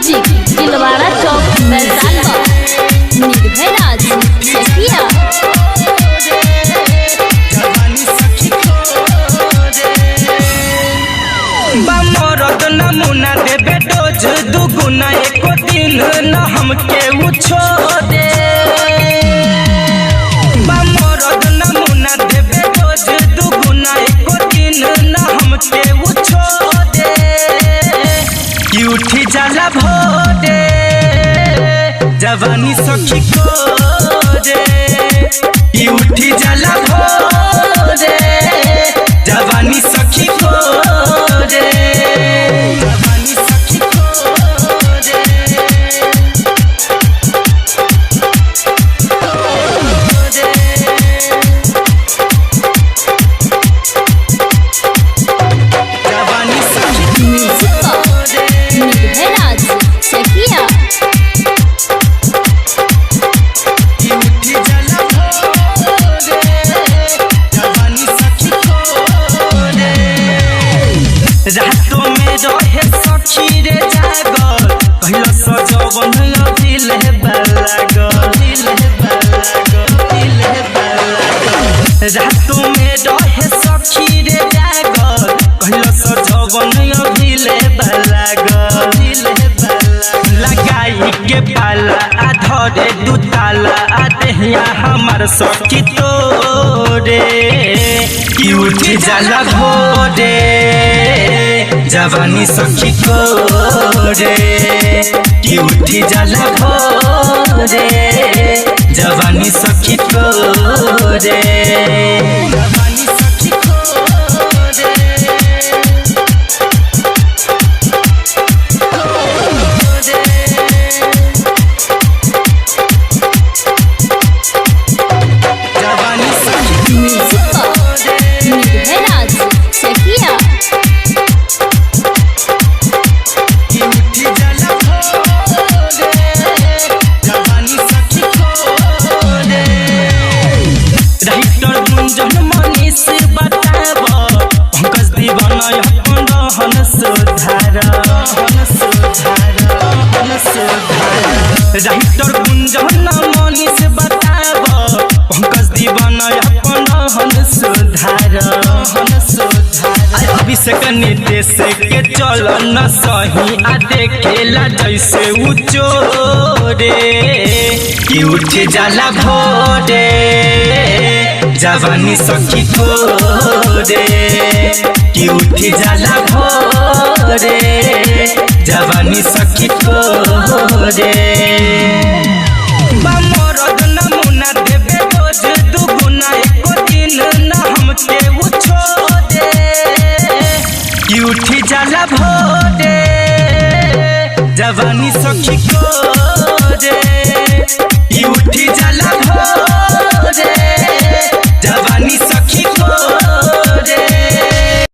Music Dilwara चौक वैशाली निर्भय राज सखिया मरद नमूना देबे डोज दुगुना एको दिन न हमके छोड़े मरद नमूना देबे डोज दुगुना एको दिन न हमके छोड़े कि उठी जाला भोरे जवानी सखी कोरे कि उठी जाला भोरे जवानी सखी कोरे जवानी सखी कोरे जवानी सखी निर्भय राज सखिया रातों में रहे सखी रे जागल कहला सजवन दिल है रातों में रहे सखी रे जागल कहला सजवन दिल लगाई के पाला आधरे दुताला आदेहिया हमार सखी तोरे कि उठ जाला भोरे जवानी सखी कोरे कि उठी जाला भोरे जवानी सखी कोरे जवानी सखी कोरे जवानी सखी निर्भय राज सखिया राइटर गुंजन मनीष बताब पंकज दीवाना अपन हन सुधार अभिषेक निर्देश के चल न सही आ देखेला जैसे उचोरे कि उठ जाला भोरे जवानी सखी कोरे कि उठ जाला भोरे जवानी सखी कोरे मरद नमूना देबे रोज दुगुना एको दिन न हमके छोड़े कि उठी जाला भोरे जवानी सखी कोरे कि उठी जाला भोरे जवानी सखी कोरे।